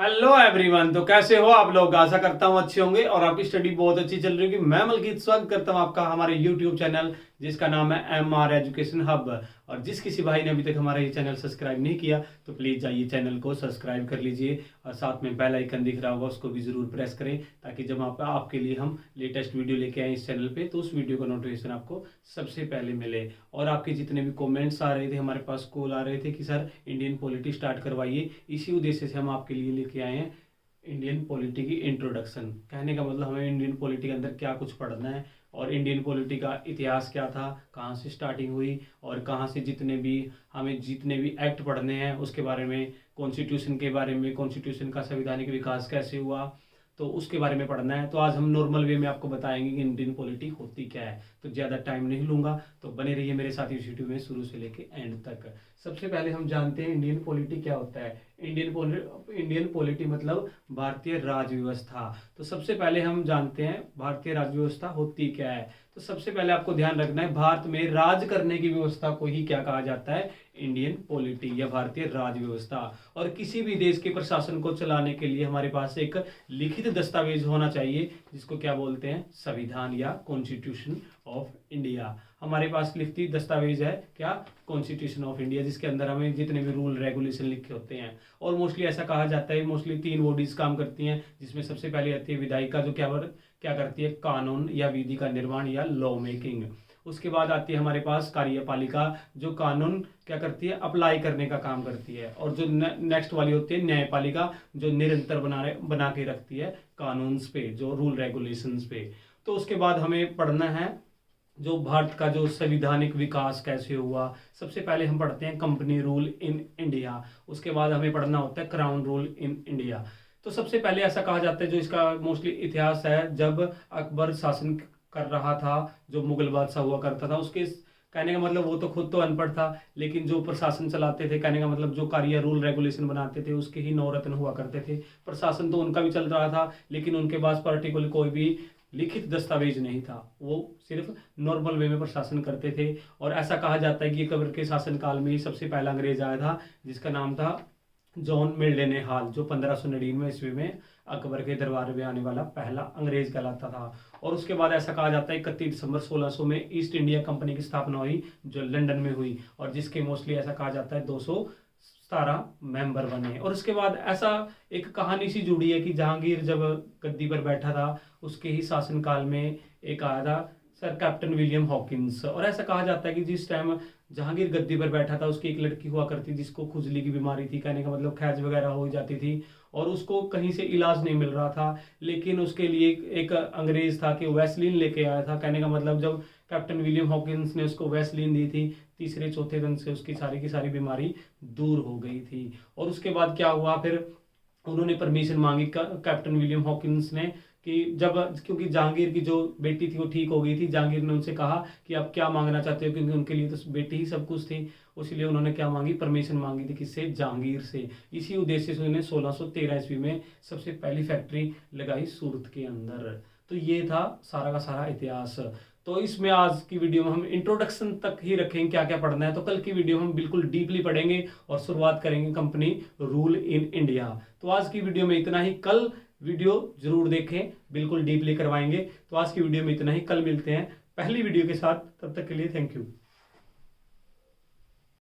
Hello everyone. तो कैसे हो आप लोग? आशा करता हूँ अच्छे होंगे और आपकी स्टडी बहुत अच्छी चल रही होगी। मैं मलकीत स्वागत करता हूँ आपका हमारे यूट्यूब चैनल जिसका नाम है MR एजुकेशन हब। और जिस किसी भाई ने अभी तक हमारा ये चैनल सब्सक्राइब नहीं किया तो प्लीज़ जाइए चैनल को सब्सक्राइब कर लीजिए और साथ में बेल आइकन दिख रहा होगा उसको भी ज़रूर प्रेस करें ताकि जब आपके लिए हम लेटेस्ट वीडियो लेके आए इस चैनल पे तो उस वीडियो का नोटिफिकेशन आपको सबसे पहले मिले। और आपके जितने भी कमेंट्स आ रहे थे, हमारे पास कॉल आ रहे थे कि सर इंडियन पॉलिटी स्टार्ट करवाइए, इसी उद्देश्य से हम आपके लिए लेके आए हैं इंडियन पॉलिटी की इंट्रोडक्शन। कहने का मतलब हमें इंडियन पॉलिटी के अंदर क्या कुछ पढ़ना है और इंडियन पॉलिटी का इतिहास क्या था, कहाँ से स्टार्टिंग हुई और कहाँ से जितने भी एक्ट पढ़ने हैं उसके बारे में, कॉन्स्टिट्यूशन के बारे में, कॉन्स्टिट्यूशन का संवैधानिक विकास कैसे हुआ तो उसके बारे में पढ़ना है। तो आज हम नॉर्मल वे में आपको बताएंगे कि इंडियन पॉलिटी होती क्या है। तो ज़्यादा टाइम नहीं लूँगा, तो बने रहिए मेरे साथ इस वीडियो में शुरू से लेके एंड तक। सबसे पहले हम जानते हैं इंडियन पॉलिटी क्या होता है। इंडियन पॉलिटी मतलब भारतीय राज व्यवस्था। तो सबसे पहले हम जानते हैं भारतीय राज व्यवस्था होती क्या है। तो सबसे पहले आपको ध्यान रखना है भारत में राज करने की व्यवस्था को ही क्या कहा जाता है, इंडियन पॉलिटी या भारतीय राज व्यवस्था। और किसी भी देश के प्रशासन को चलाने के लिए हमारे पास एक लिखित दस्तावेज होना चाहिए जिसको क्या बोलते हैं, संविधान या कॉन्स्टिट्यूशन ऑफ इंडिया। हमारे पास लिखित दस्तावेज है क्या, कॉन्स्टिट्यूशन ऑफ इंडिया, जिसके अंदर हमें जितने भी रूल रेगुलेशन लिखे होते हैं। और मोस्टली ऐसा कहा जाता है मोस्टली 3 बॉडीज काम करती हैं जिसमें सबसे पहले आती है विधायिका जो क्या करती है, कानून या विधि का निर्माण या लॉ मेकिंग। उसके बाद आती है हमारे पास कार्यपालिका जो कानून क्या करती है, अप्लाई करने का काम करती है। और जो नेक्स्ट वाली होती है न्यायपालिका जो निरंतर बना के रखती है कानून पे, जो रूल रेगुलेशंस पे। तो उसके बाद हमें पढ़ना है जो भारत का जो संवैधानिक विकास कैसे हुआ। सबसे पहले हम पढ़ते हैं कंपनी रूल इन इंडिया। उसके बाद हमें पढ़ना होता है क्राउन रूल इन इंडिया। तो सबसे पहले ऐसा कहा जाता है, जो इसका मोस्टली इतिहास है, जब अकबर शासन कर रहा था, जो मुगल बादशाह हुआ करता था, उसके कहने का मतलब वो तो खुद तो अनपढ़ था लेकिन जो प्रशासन चलाते थे, कहने का मतलब जो कार्य रूल रेगुलेशन बनाते थे उसके ही नौरत्न हुआ करते थे। प्रशासन तो उनका भी चल रहा था लेकिन उनके पास पर्टिकुलर कोई भी लिखित दस्तावेज नहीं था, वो सिर्फ नॉर्मल वे में प्रशासन करते थे। और ऐसा कहा जाता है कि अकबर के शासनकाल में ही सबसे पहला अंग्रेज आया था जिसका नाम था जॉन मिल्डने हाल, जो 1599 ईस्वी में अकबर के दरबार में आने वाला पहला अंग्रेज कहलाता था। और उसके बाद ऐसा कहा जाता है 31 दिसंबर 1600 में ईस्ट इंडिया कंपनी की स्थापना हुई जो लंदन में हुई और जिसके मोस्टली ऐसा कहा जाता है 217 मेंबर बने। और उसके बाद ऐसा एक कहानी सी जुड़ी है कि जहांगीर जब गद्दी पर बैठा था उसके ही शासनकाल में एक आया था सर कैप्टन विलियम हॉकिंस। और ऐसा कहा जाता है कि जिस टाइम जहांगीर गद्दी पर बैठा था उसकी एक लड़की हुआ करती जिसको खुजली की बीमारी थी, कहने का मतलब खैज वगैरह हो जाती थी और उसको कहीं से इलाज नहीं मिल रहा था। लेकिन उसके लिए एक अंग्रेज था कि वैसलीन लेके आया था। कहने का मतलब जब कैप्टन विलियम हॉकिंस ने उसको वैसलीन दी थी, तीसरे चौथे दिन से उसकी सारी की सारी बीमारी दूर हो गई थी। और उसके बाद क्या हुआ, फिर उन्होंने परमिशन मांगी कैप्टन विलियम हॉकिंस ने कि जब, क्योंकि जहांगीर की जो बेटी थी वो ठीक हो गई थी, जहांगीर ने उनसे कहा कि आप क्या मांगना चाहते हो, क्योंकि उनके लिए तो बेटी ही सब कुछ थी। इसलिए उन्होंने क्या मांगी, परमिशन मांगी थी, किससे, जहांगीर से। इसी उद्देश्य से उन्होंने 1613 ईस्वी में सबसे पहली फैक्ट्री लगाई सूरत के अंदर। तो ये था सारा का सारा इतिहास। तो इसमें आज की वीडियो में हम इंट्रोडक्शन तक ही रखेंगे क्या क्या पढ़ना है। तो कल की वीडियो में हम बिल्कुल डीपली पढ़ेंगे और शुरुआत करेंगे कंपनी रूल इन इंडिया। तो आज की वीडियो में इतना ही, कल वीडियो जरूर देखें, बिल्कुल डीपली करवाएंगे। तो आज की वीडियो में इतना ही, कल मिलते हैं पहली वीडियो के साथ, तब तक के लिए थैंक यू।